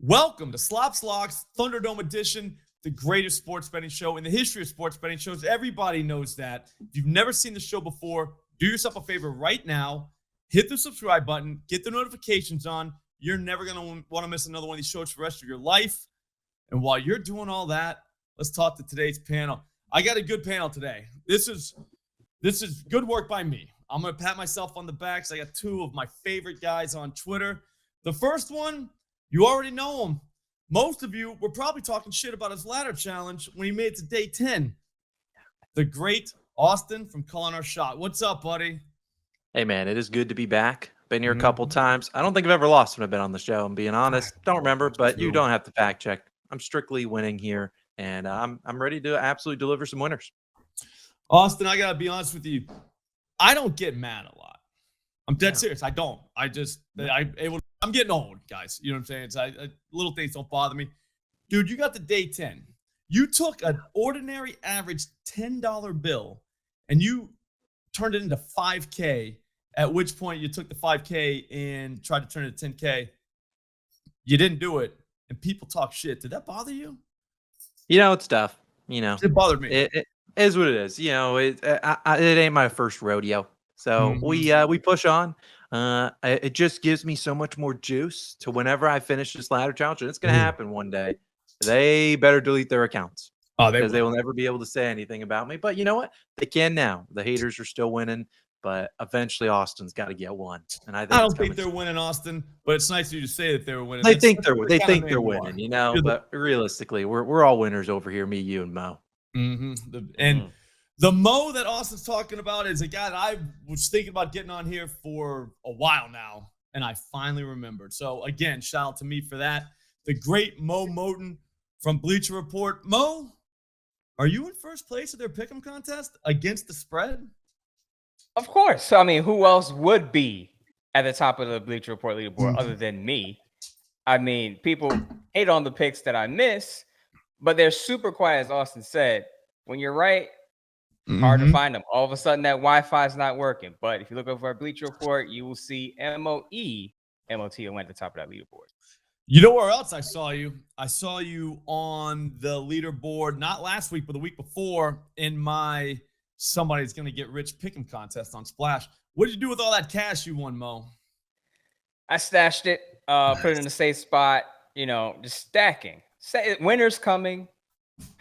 Welcome to Slop Slocks Thunderdome edition, the greatest sports betting show in the history of sports betting shows. Everybody knows that. If you've never seen the show before, do yourself a favor right now. Hit the subscribe button. Get the notifications on. You're never going to want to miss another one of these shows for the rest of your life. And while you're doing all that, let's talk to today's panel. I got a good panel today. This is good work by me. I'm going to pat myself on the back because I got two of my favorite guys on Twitter. The first one, you already know him. Most of you were probably talking shit about his ladder challenge when he made it to day 10. The great Austin from Calling Our Shot. What's up, buddy? Hey, man, it is good to be back. Been here a couple times. I don't think I've ever lost when I've been on the show. I'm being honest. Don't remember, but you don't have to fact check. I'm strictly winning here, and I'm ready to absolutely deliver some winners. Austin, I got to be honest with you. I don't get mad a lot. I'm dead serious. I don't. I'm getting old, guys. You know what I'm saying? Little things don't bother me. Dude, you got the day 10. You took an ordinary average $10 bill and you turned it into $5K, at which point you took the $5K and tried to turn it to $10K. You didn't do it, and people talk shit. Did that bother you? You know, it's tough. You know, it bothered me. It is what it is. You know, it ain't my first rodeo. So we push on. It just gives me so much more juice to whenever I finish this ladder challenge, and it's going to happen one day. They better delete their accounts because they will never be able to say anything about me. But you know what? They can now. The haters are still winning, but eventually Austin's got to get one. And I don't think they're winning, Austin. But it's nice of you to say that they were winning. They think they're winning. You know, but realistically, we're all winners over here. Me, you, and Mo. The Mo that Austin's talking about is a guy that I was thinking about getting on here for a while now, and I finally remembered. So, again, shout out to me for that. The great Mo Moton from Bleacher Report. Mo, are you in first place of their pick'em contest against the spread? Of course. I mean, who else would be at the top of the Bleacher Report leaderboard other than me? I mean, people hate on the picks that I miss, but they're super quiet, as Austin said. When you're right, hard to find them. All of a sudden, that Wi-Fi is not working. But if you look over our Bleacher Report, you will see MOT went to the top of that leaderboard. You know where else I saw you? I saw you on the leaderboard, not last week, but the week before, in my Somebody's Going to Get Rich Pick'em contest on Splash. What did you do with all that cash you won, Mo? I stashed it, put it in a safe spot, just stacking. Winter's coming.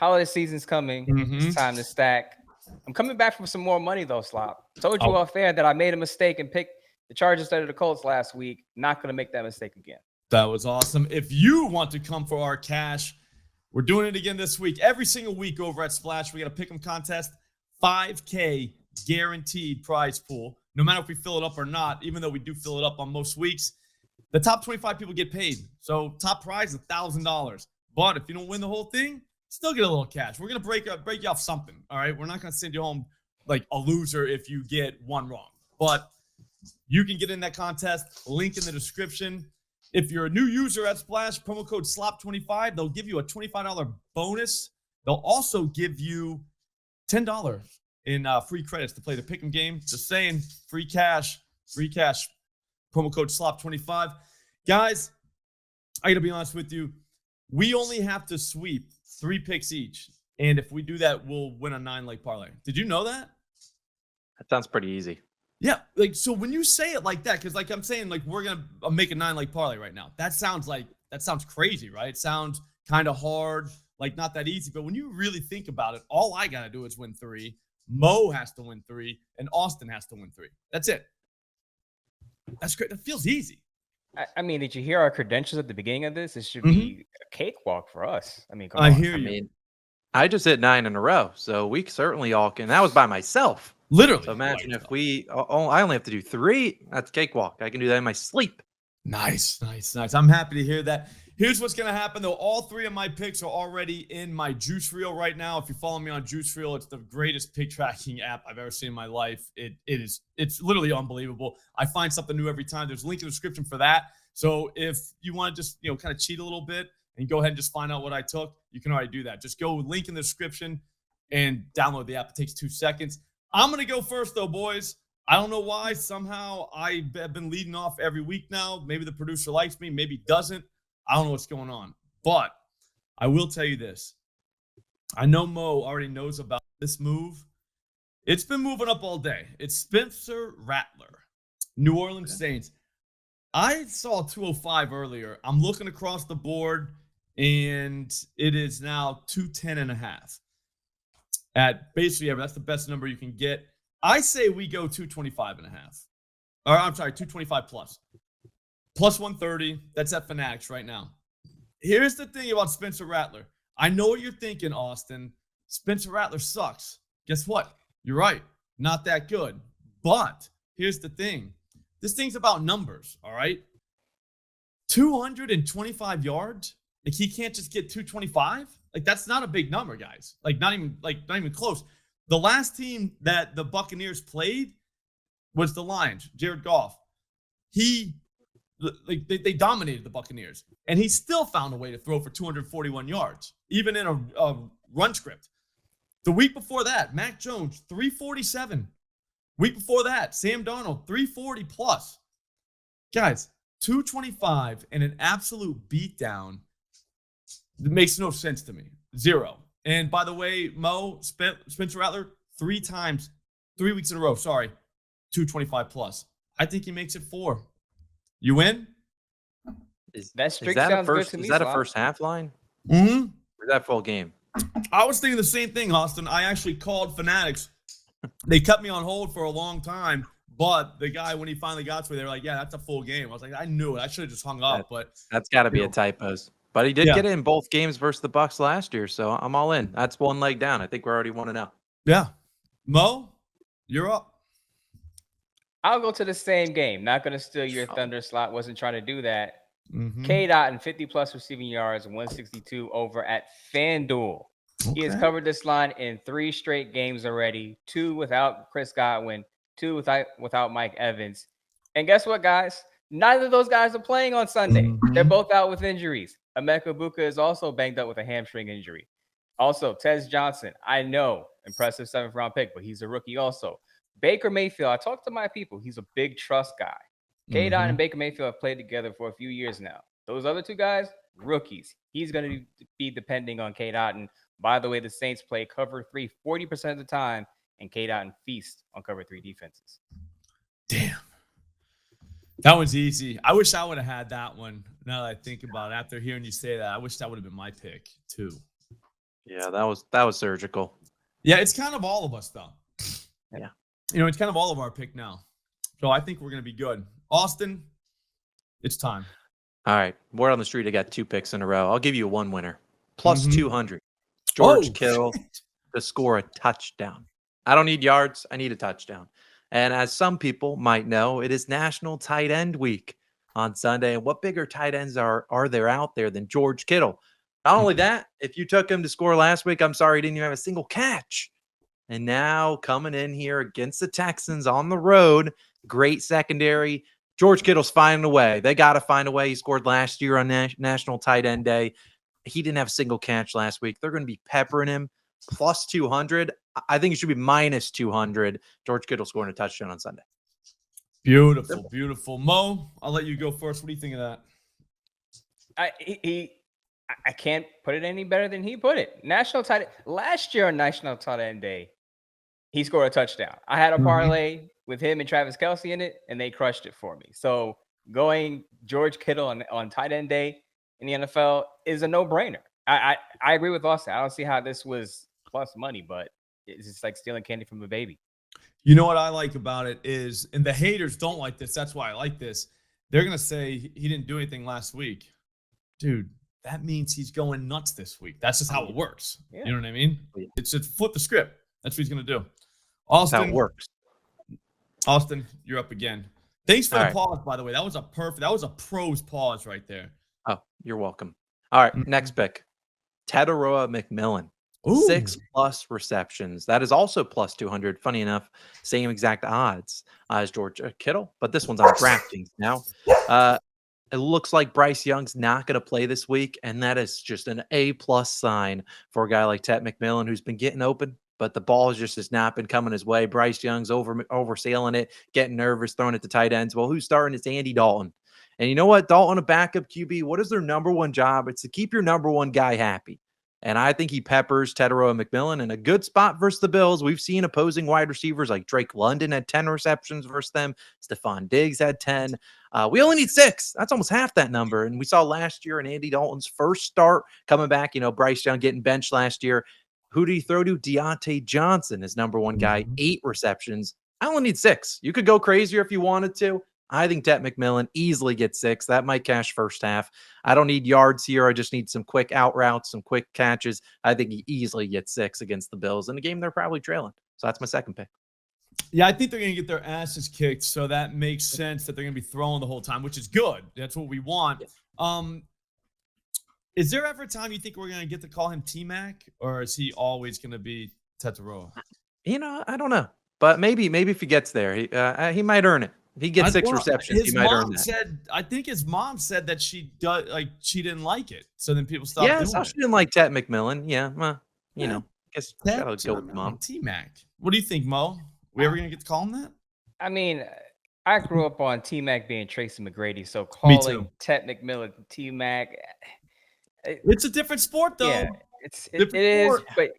Holiday season's coming. It's time to stack. I'm coming back for some more money, though, Slop. Told you off air that I made a mistake and picked the Chargers instead of the Colts last week. Not going to make that mistake again. That was awesome. If you want to come for our cash, we're doing it again this week. Every single week over at Splash, we got a pick'em contest. $5K guaranteed prize pool. No matter if we fill it up or not, even though we do fill it up on most weeks, the top 25 people get paid. So top prize is $1,000. But if you don't win the whole thing, still get a little cash. We're going to break you off something, all right? We're not going to send you home like a loser if you get one wrong. But you can get in that contest. Link in the description. If you're a new user at Splash, promo code SLOP25, they'll give you a $25 bonus. They'll also give you $10 in free credits to play the Pick'em game. Just saying, free cash. Promo code SLOP25. Guys, I got to be honest with you. We only have to sweep 3 picks each. And if we do that, we'll win a 9-leg parlay. Did you know that? That sounds pretty easy. Yeah. So when you say it like that, because I'm saying we're going to make a 9-leg parlay right now. That sounds crazy, right? It sounds kind of hard, not that easy. But when you really think about it, all I got to do is win 3. Mo has to win 3 and Austin has to win 3. That's it. That's great. That feels easy. I mean, did you hear our credentials at the beginning of this? It should be a cakewalk for us. I mean, I hear you. I just hit 9 in a row, so we certainly all can. That was by myself. Literally. So imagine if I only have to do 3. That's a cakewalk. I can do that in my sleep. Nice. I'm happy to hear that. Here's what's going to happen, though. All 3 of my picks are already in my Juice Reel right now. If you follow me on Juice Reel, it's the greatest pick tracking app I've ever seen in my life. It's literally unbelievable. I find something new every time. There's a link in the description for that. So if you want to just, kind of cheat a little bit and go ahead and just find out what I took, you can already do that. Just go link in the description and download the app. It takes 2 seconds. I'm going to go first, though, boys. I don't know why. Somehow I have been leading off every week now. Maybe the producer likes me. Maybe doesn't. I don't know what's going on. But I will tell you this. I know Mo already knows about this move. It's been moving up all day. It's Spencer Rattler, New Orleans Saints. I saw 205 earlier. I'm looking across the board, and it is now 210.5. At basically, that's the best number you can get. I say we go 225.5. Or I'm sorry, 225 plus. Plus 130. That's at Fanatics right now. Here's the thing about Spencer Rattler. I know what you're thinking, Austin. Spencer Rattler sucks. Guess what? You're right. Not that good. But here's the thing. This thing's about numbers, all right? 225 yards? Like, he can't just get 225? Like, that's not a big number, guys. Not even close. The last team that the Buccaneers played was the Lions, Jared Goff. They dominated the Buccaneers, and he still found a way to throw for 241 yards, even in a run script. The week before that, Mac Jones, 347. Week before that, Sam Darnold, 340 plus. Guys, 225 and an absolute beatdown. It makes no sense to me. Zero. And by the way, Mo, Spencer Rattler, 3 weeks in a row, 225 plus. I think he makes it 4. You win? That sounds good to me. Is that a first half line? Mm-hmm. Or is that full game? I was thinking the same thing, Austin. I actually called Fanatics. They kept me on hold for a long time, but the guy, when he finally got to me, they were like, yeah, that's a full game. I was like, I knew it. I should have just hung up. But that's got to be a typos. But he did get it in both games versus the Bucs last year, so I'm all in. That's one leg down. I think we're already 1-0. Yeah. Mo, you're up. I'll go to the same game. Not going to steal your thunder slot. Wasn't trying to do that. Mm-hmm. K-Dot and 50-plus receiving yards, 162 over at FanDuel. Okay. He has covered this line in 3 straight games already. 2 without Chris Godwin, 2 without Mike Evans. And guess what, guys? Neither of those guys are playing on Sunday. Mm-hmm. They're both out with injuries. Emeka Buka is also banged up with a hamstring injury. Also, Tez Johnson, I know, impressive 7th-round pick, but he's a rookie also. Baker Mayfield, I talked to my people. He's a big trust guy. K-Dot and Baker Mayfield have played together for a few years now. Those other 2 guys, rookies. He's going to be depending on K-Dot. And by the way, the Saints play cover 3 40% of the time, and K-Dot and feast on cover 3 defenses. Damn. That one's easy. I wish I would have had that one. Now that I think about it, after hearing you say that, I wish that would have been my pick too. Yeah, that was surgical. Yeah, it's kind of all of us though. Yeah. It's kind of all of our pick now. So I think we're going to be good. Austin, it's time. All right. Word on the street, I got 2 picks in a row. I'll give you one winner. Plus 200. George Kittle to score a touchdown. I don't need yards. I need a touchdown. And as some people might know, it is National Tight End Week on Sunday. And what bigger tight ends are there out there than George Kittle? Not only that, if you took him to score last week, I'm sorry, he didn't even have a single catch. And now coming in here against the Texans on the road, great secondary. George Kittle's finding a way. They got to find a way. He scored last year on National Tight End Day. He didn't have a single catch last week. They're going to be peppering him. Plus 200. I think it should be minus 200. George Kittle scoring a touchdown on Sunday. Beautiful, beautiful. Mo, I'll let you go first. What do you think of that? I can't put it any better than he put it. Last year on National Tight End Day, he scored a touchdown. I had a parlay with him and Travis Kelce in it, and they crushed it for me. So going George Kittle on Tight End Day in the NFL is a no-brainer. I agree with Austin. I don't see how this was plus money, but it's just like stealing candy from a baby. You know what I like about it is, and the haters don't like this, that's why I like this, they're going to say he didn't do anything last week. Dude, that means he's going nuts this week. That's just how it works. Yeah. You know what I mean? It's just flip the script. That's what he's going to do. Austin, that's how it works. Austin, you're up again. Thanks for the pause, by the way. That was a pro's pause right there. Oh, you're welcome. All right, next pick. Tataroa McMillan. Ooh. 6+ receptions. That is also plus 200. Funny enough, same exact odds as George Kittle, but this one's on DraftKings now. It looks like Bryce Young's not going to play this week, and that is just an A+ sign for a guy like Tat McMillan, who's been getting open, but the ball just has not been coming his way. Bryce Young's oversailing it, getting nervous, throwing it to tight ends. Well, who's starting? It's Andy Dalton. And you know what? Dalton, a backup QB, what is their number one job? It's to keep your number one guy happy. And I think he peppers Tetero and McMillan in a good spot versus the Bills. We've seen opposing wide receivers like Drake London had 10 receptions versus them. Stephon Diggs had 10. We only need 6. That's almost half that number. And we saw last year in Andy Dalton's first start coming back, Bryce Young getting benched last year. Who did he throw to? Deontay Johnson, his number one guy, 8 receptions. I only need 6. You could go crazier if you wanted to. I think Det McMillan easily gets 6. That might cash first half. I don't need yards here. I just need some quick out routes, some quick catches. I think he easily gets 6 against the Bills in a game they're probably trailing. So that's my second pick. Yeah, I think they're going to get their asses kicked. So that makes sense that they're going to be throwing the whole time, which is good. That's what we want. Is there ever a time you think we're going to get to call him T-Mac, or is he always going to be Tetaroa? I don't know. But maybe if he gets there, he might earn it. If he gets 6 receptions, he might earn that. I think his mom said that she didn't like it. So then people stopped doing it. She didn't like Det McMillan. Yeah, well, I guess gotta go with mom. T-Mac. What do you think, Mo? We ever gonna get to call him that? I mean, I grew up on T-Mac being Tracy McGrady, so calling Tet McMillan T-Mac, it's a different sport, though. Yeah, it is, but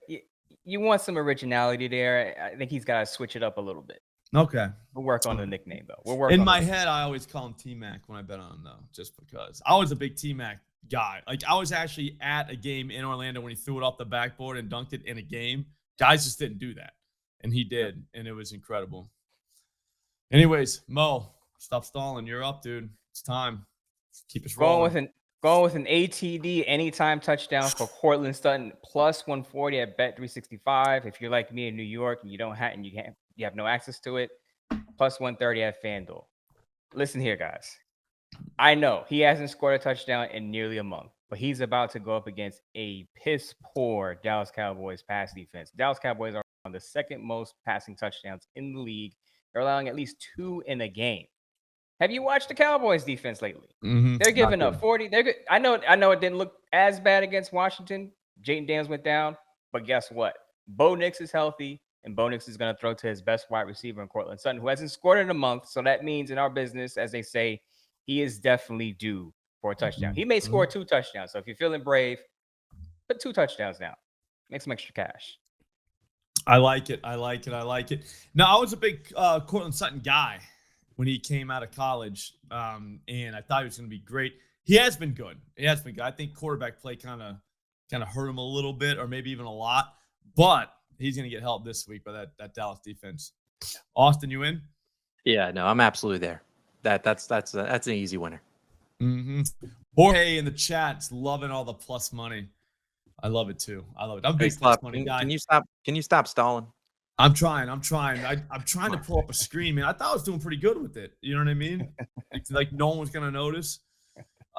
you want some originality there. I think he's got to switch it up a little bit. Okay. We'll work on the nickname, though. We'll work in my head, I always call him T-Mac when I bet on him, though, just because. I was a big T-Mac guy. Like, I was actually at a game in Orlando when he threw it off the backboard and dunked it in a game. Guys just didn't do that. And he did, and it was incredible. Anyways, Mo, stop stalling. You're up, dude. It's time. Keep us rolling. Going with an ATD anytime touchdown for Cortland Sutton, plus 140 at Bet365. If you're like me in New York and you have no access to it, plus 130 at FanDuel. Listen here, guys. I know he hasn't scored a touchdown in nearly a month, but he's about to go up against a piss poor Dallas Cowboys pass defense. Dallas Cowboys are on the second most passing touchdowns in the league. They're allowing at least 2 in a game. Have you watched the Cowboys defense lately? Mm-hmm. They're giving up 40. They're good. I know it didn't look as bad against Washington. Jaden Daniels went down, but guess what? Bo Nix is healthy, and Bo Nix is going to throw to his best wide receiver in Cortland Sutton, who hasn't scored in a month. So that means in our business, as they say, he is definitely due for a touchdown. Mm-hmm. He may score 2 touchdowns. So if you're feeling brave, put 2 touchdowns down. Make some extra cash. I like it. No, I was a big Cortland Sutton guy when he came out of college, and I thought he was going to be great. He has been good. I think quarterback play kind of hurt him a little bit, or maybe even a lot. But he's going to get help this week by that Dallas defense. Austin, you in? Yeah, no, I'm absolutely there. That's an easy winner. Mm-hmm. Jorge in the chat's loving all the plus money. I love it too. I'm a big plus money guy. Can you stop stalling? I'm trying. I'm trying to pull up a screen, man. I thought I was doing pretty good with it. You know what I mean? like no one was gonna notice.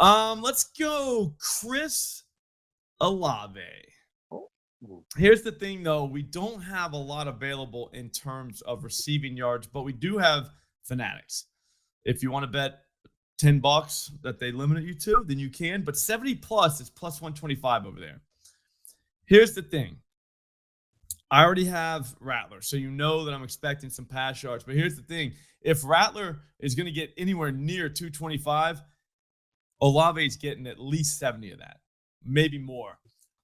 Let's go, Chris Olave. Here's the thing, though. We don't have a lot available in terms of receiving yards, but we do have Fanatics. If you want to bet $10 that they limit you to, then you can. But 70 plus is plus 125 over there. Here's the thing. I already have Rattler, so you know that I'm expecting some pass yards. But here's the thing. If Rattler is going to get anywhere near 225, Olave's getting at least 70 of that, maybe more.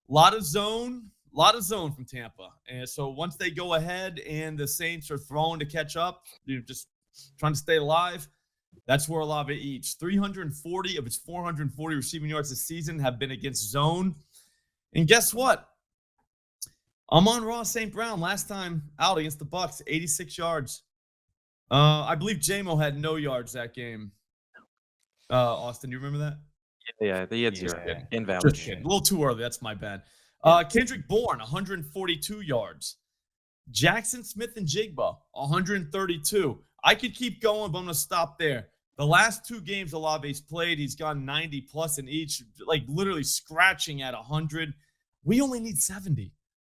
A lot of zone from Tampa. And so once they go ahead and the Saints are throwing to catch up, you're just trying to stay alive, that's where Olave eats. 340 of his 440 receiving yards this season have been against zone. And guess what? I'm on Ross St. Brown last time out against the Bucs, 86 yards. I believe J-Mo had no yards that game. Austin, you remember that? Yeah, he had 0. Yeah. Invalid. A little too early. That's my bad. Kendrick Bourne, 142 yards. Jackson Smith and Jigba, 132. I could keep going, but I'm going to stop there. The last 2 games Olave's played, he's gone 90 plus in each, like literally scratching at 100. We only need 70.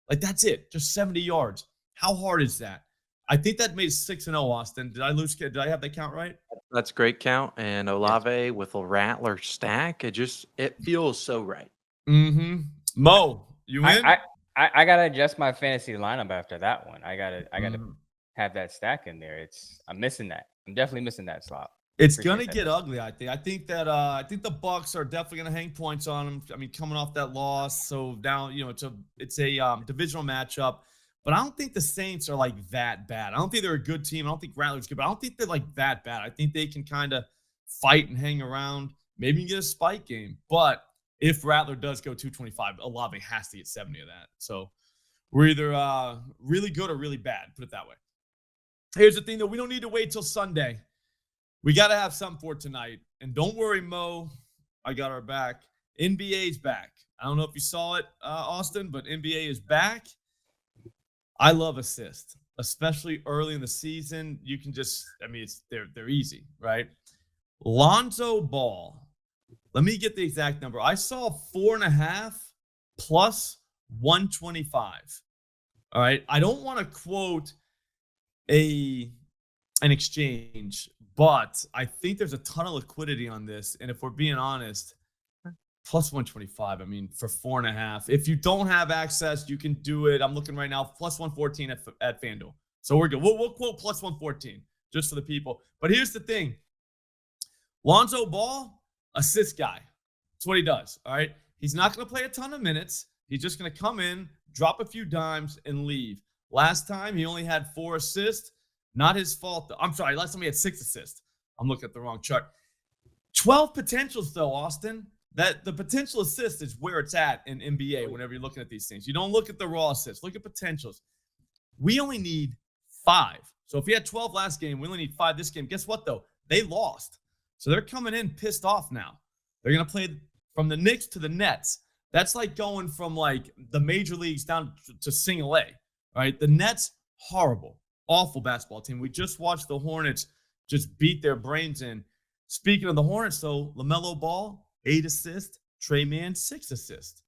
Like, that's it. Just 70 yards. How hard is that? I think that made 6-0, Austin. Did I have that count right? That's a great count. And Olave with a Rattler stack, it feels so right. Mm-hmm. Mo, you in? I gotta adjust my fantasy lineup after that one. I gotta have that stack in there. I'm missing that. I'm definitely missing that slot. It's Appreciate gonna that. get ugly. I think that I think the Bucs are definitely gonna hang points on them. I mean, coming off that loss, so now it's a divisional matchup. But I don't think the Saints are like that bad. I don't think they're a good team. I don't think Rattler's good, but I don't think they're like that bad. I think they can kind of fight and hang around. Maybe you get a spike game. But if Rattler does go 225, Olave has to get 70 of that. So we're either really good or really bad. Put it that way. Here's the thing, though. We don't need to wait till Sunday. We got to have something for tonight. And don't worry, Mo. I got our back. NBA's back. I don't know if you saw it, Austin, but NBA is back. I love assists, especially early in the season. You can just, I mean, they're easy, right? Lonzo Ball. Let me get the exact number. I saw 4.5 plus 125. All right. I don't want to quote an exchange, but I think there's a ton of liquidity on this. And if we're being honest, plus 125, I mean, for 4.5. If you don't have access, you can do it. I'm looking right now, plus 114 at FanDuel. So we're good. We'll quote plus 114 just for the people. But here's the thing. Lonzo Ball, assist guy. That's what he does, all right? He's not going to play a ton of minutes. He's just going to come in, drop a few dimes, and leave. Last time, he only had 4 assists. Not his fault, though. I'm sorry, last time he had 6 assists. I'm looking at the wrong chart. 12 potentials, though, Austin. That the potential assist is where it's at in NBA whenever you're looking at these things. You don't look at the raw assists. Look at potentials. We only need 5. So if he had 12 last game, we only need 5 this game. Guess what, though? They lost. So they're coming in pissed off now. They're going to play from the Knicks to the Nets. That's like going from like the major leagues down to single A, right? The Nets, horrible, awful basketball team. We just watched the Hornets just beat their brains in. Speaking of the Hornets, though, LaMelo Ball, 8 assists. Trey Mann, 6 assists.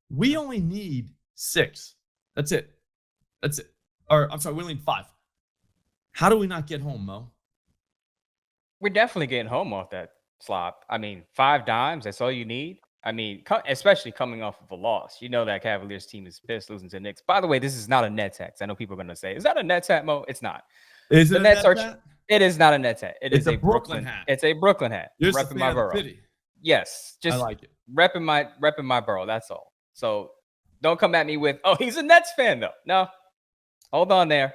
We only need 6. That's it. Or I'm sorry, we only need 5. How do we not get home, Mo? We're definitely getting home off that slop. I mean, 5 dimes, that's all you need. I mean, especially coming off of a loss. You know that Cavaliers team is pissed losing to the Knicks. By the way, this is not a Nets hat. I know people are going to say, is that a Nets hat, Mo? It's not. Is it a Nets hat? It is not a Nets hat. It's a Brooklyn hat. It's a Brooklyn hat. You're just repping a fan my of borough. the city. Yes, just I like it. Repping my borough. That's all. So don't come at me with, oh, he's a Nets fan though. No, hold on there.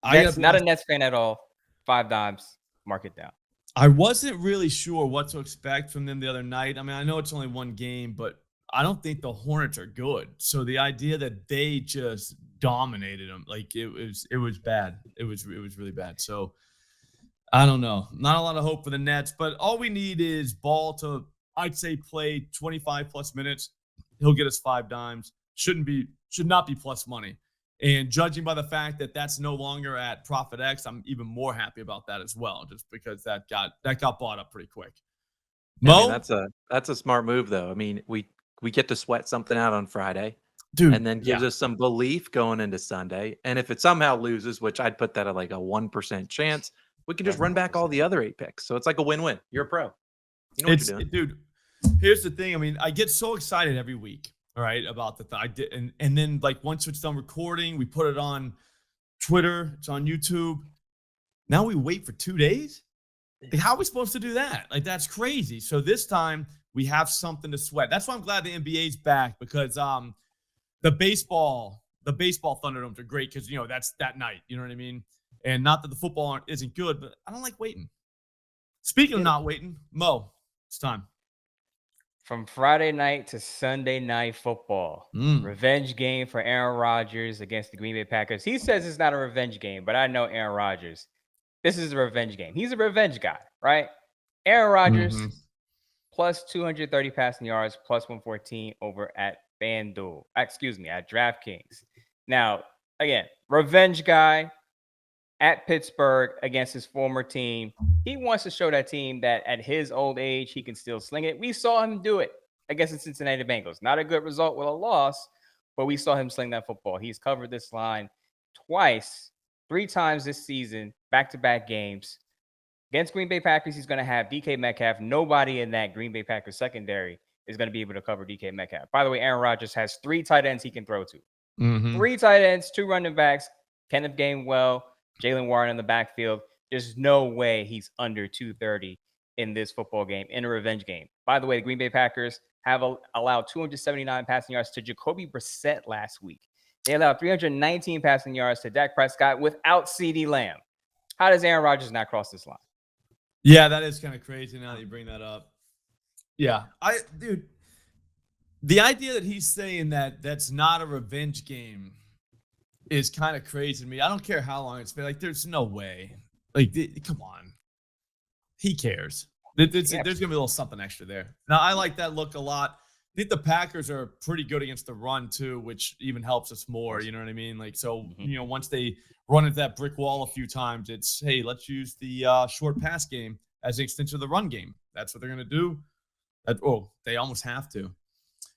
That's not a Nets fan at all. 5 dimes. Mark it down. I wasn't really sure what to expect from them the other night. I mean, I know it's only one game, but I don't think the Hornets are good. So the idea that they just dominated them, like it was bad. It was really bad. So I don't know. Not a lot of hope for the Nets, but all we need is Ball to, I'd say, play 25 plus minutes. He'll get us 5 dimes. Should not be plus money. And judging by the fact that that's no longer at Profit X, I'm even more happy about that as well, just because that got bought up pretty quick. Mo, I mean, that's a smart move, though. I mean, we get to sweat something out on Friday, dude, and then gives us some belief going into Sunday. And if it somehow loses, which I'd put that at like a 1% chance, we can just run back all the other 8 picks. So it's like a win-win. You're a pro. You know what you're doing, dude. Here's the thing. I mean, I get so excited every week. All right, about I did, and then like once it's done recording, we put it on Twitter, it's on YouTube. Now we wait for 2 days. Like, how are we supposed to do that? Like, that's crazy. So this time we have something to sweat. That's why I'm glad the NBA's back, because the baseball Thunderdomes are great because that's that night. You know what I mean? And not that the football isn't good, but I don't like waiting. Speaking of not waiting, Mo, it's time. From Friday night to Sunday night football. Revenge game for Aaron Rodgers against the Green Bay Packers. He says it's not a revenge game, but I know Aaron Rodgers. This is a revenge game. He's a revenge guy, right? Aaron Rodgers plus 230 passing yards, plus 114 over at FanDuel. Excuse me, at DraftKings. Now, again, revenge guy at Pittsburgh against his former team. He wants to show that team that at his old age, he can still sling it. We saw him do it against the Cincinnati Bengals. Not a good result with a loss, but we saw him sling that football. He's covered this line twice, 3 times this season, back-to-back games. Against Green Bay Packers, he's going to have DK Metcalf. Nobody in that Green Bay Packers secondary is going to be able to cover DK Metcalf. By the way, Aaron Rodgers has 3 tight ends he can throw to. 3 tight ends, 2 running backs, Kenneth Gainwell, Jalen Warren in the backfield. There's no way he's under 230 in this football game, in a revenge game. By the way, the Green Bay Packers have allowed 279 passing yards to Jacoby Brissett last week. They allowed 319 passing yards to Dak Prescott without CeeDee Lamb. How does Aaron Rodgers not cross this line? Yeah, that is kind of crazy now that you bring that up. Yeah, dude, the idea that he's saying that that's not a revenge game is kind of crazy to me. I don't care how long it's been. Like, there's no way. Like, come on. He cares. There's going to be a little something extra there. Now, I like that look a lot. I think the Packers are pretty good against the run, too, which even helps us more. You know what I mean? Like, so, once they run into that brick wall a few times, it's, hey, let's use the short pass game as an extension of the run game. That's what they're going to do. They almost have to.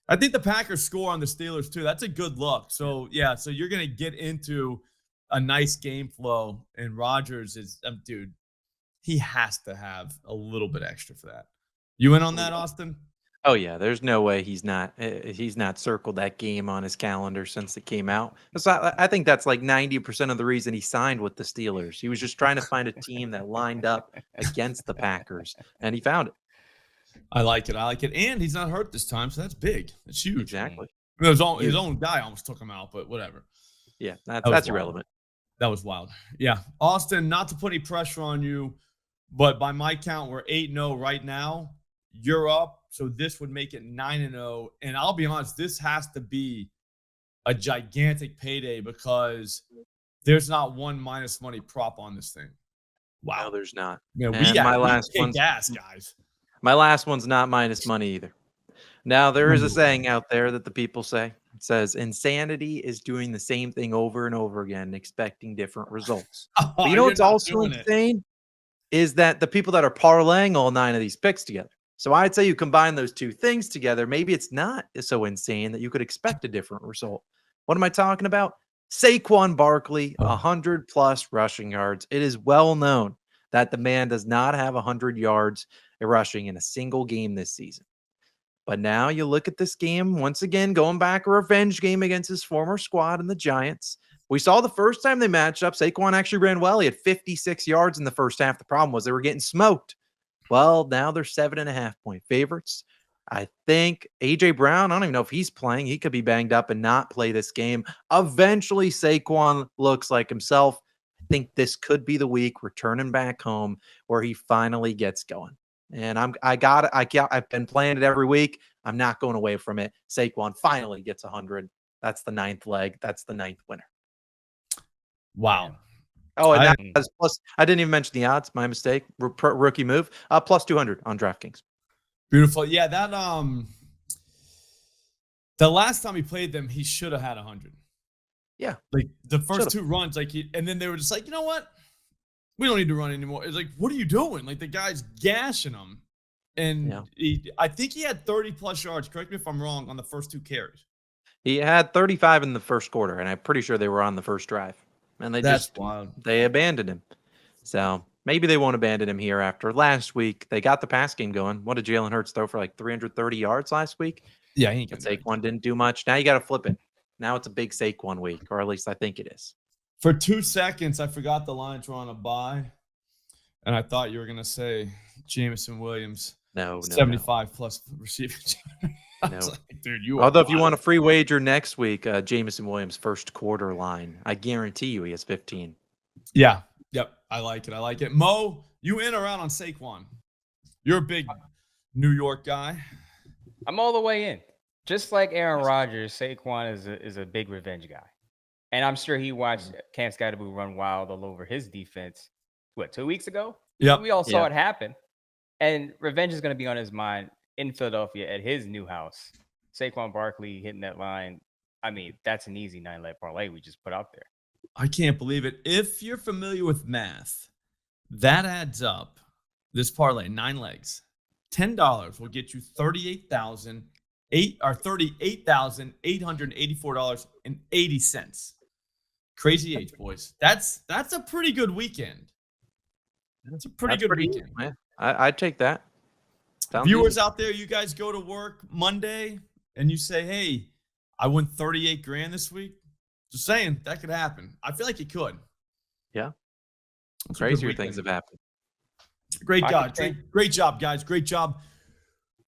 I think the Packers score on the Steelers, too. That's a good look. So, yeah, so you're going to get into a nice game flow, and Rodgers is, dude, he has to have a little bit extra for that. You in on that, Austin? Oh yeah, there's no way he's not circled that game on his calendar since it came out. So I think that's like 90% of the reason he signed with the Steelers. He was just trying to find a team that lined up against the Packers, and he found it. I like it. And he's not hurt this time, so that's big. That's huge. Exactly. His own guy almost took him out, but whatever. Yeah, that's irrelevant. That was wild. Yeah. Austin, not to put any pressure on you, but by my count, we're 8-0 right now. You're up. So this would make it 9-0. And I'll be honest, this has to be a gigantic payday because there's not one minus money prop on this thing. Wow. No, there's not. Yeah, my last one's gas, guys. My last one's not minus money either. Now, there is a saying out there that the people say. It says, insanity is doing the same thing over and over again, expecting different results. But you know what's also insane is that the people that are parlaying all 9 of these picks together. So I'd say you combine those two things together, maybe it's not so insane that you could expect a different result. What am I talking about? Saquon Barkley, 100+ rushing yards. It is well known that the man does not have 100 yards rushing in a single game this season. But now you look at this game, once again, going back a revenge game against his former squad and the Giants. We saw the first time they matched up, Saquon actually ran well. He had 56 yards in the first half. The problem was they were getting smoked. Well, now they're 7.5-point favorites. I think A.J. Brown, I don't even know if he's playing. He could be banged up and not play this game. Eventually, Saquon looks like himself. I think this could be the week returning back home where he finally gets going. And I've been playing it every week. I'm not going away from it. Saquon finally gets 100. That's the 9th leg. That's the 9th winner. Wow. Oh, and I didn't even mention the odds. My mistake. Rookie move. Plus 200 on DraftKings. Beautiful. Yeah, that the last time he played them, he should have had 100. Yeah. Like the first 2 runs, and then they were just like, you know what? We don't need to run anymore. It's like, what are you doing? Like the guy's gashing him. And I think he had 30+ yards. Correct me if I'm wrong on the first 2 carries. He had 35 in the first quarter, and I'm pretty sure they were on the first drive. And That's wild. They abandoned him. So maybe they won't abandon him here after last week. They got the pass game going. What did Jalen Hurts throw for like 330 yards last week? Yeah, he ain't gonna Saquon didn't do much. Now you got to flip it. Now it's a big Saquon week, or at least I think it is. For 2 seconds, I forgot the Lions were on a bye, and I thought you were gonna say Jameson Williams. No, 75+ receiving. No. Like, dude, although if you want a free wager next week, Jameson Williams first quarter line, I guarantee you he has 15. Yeah. Yep. I like it. Mo, you in or out on Saquon? You're a big New York guy. I'm all the way in. Just like Aaron Rodgers, Saquon is a big revenge guy. And I'm sure he watched Cam Scatterboo run wild all over his defense, 2 weeks ago? Yeah. We all saw it happen. And revenge is going to be on his mind in Philadelphia at his new house. Saquon Barkley hitting that line. I mean, that's an easy 9-leg parlay we just put out there. I can't believe it. If you're familiar with math, that adds up. This parlay, 9 legs, $10 will get you $38,884.80. Crazy H, boys. That's a pretty good weekend. That's a pretty good weekend. Man. I'd take that. Sounds Viewers easy out there, you guys go to work Monday and you say, hey, I won 38 grand this week. Just saying, that could happen. I feel like it could. Yeah. Crazier things have happened. Great Pocket job. Great job, guys. Great job.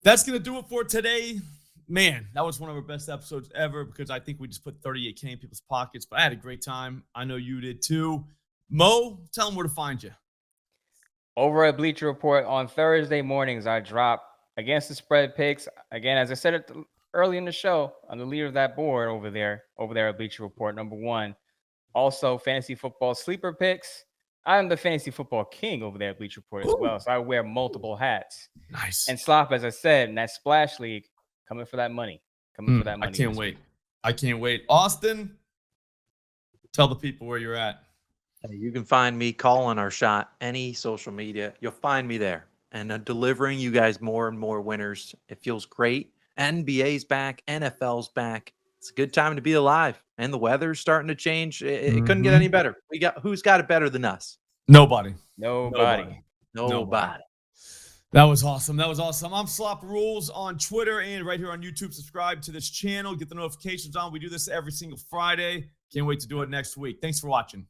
That's going to do it for today. Man, that was one of our best episodes ever because I think we just put 38K in people's pockets. But I had a great time. I know you did too. Mo, tell them where to find you. Over at Bleacher Report on Thursday mornings, I drop against the spread picks. Again, as I said early in the show, I'm the leader of that board over there at Bleacher Report, number 1. Also, fantasy football sleeper picks. I'm the fantasy football king over there at Bleacher Report as well. So I wear multiple hats. Nice. And Slop, as I said, in that Splash League, coming for that money. I can't wait. I can't wait. Austin, tell the people where you're at. You can find me calling our shot any social media. You'll find me there and delivering you guys more and more winners. It feels great. NBA's back. NFL's back. It's a good time to be alive. And the weather's starting to change. It couldn't get any better. Who's got it better than us? Nobody. Nobody. That was awesome. I'm Slop Rules on Twitter and right here on YouTube. Subscribe to this channel. Get the notifications on. We do this every single Friday. Can't wait to do it next week. Thanks for watching.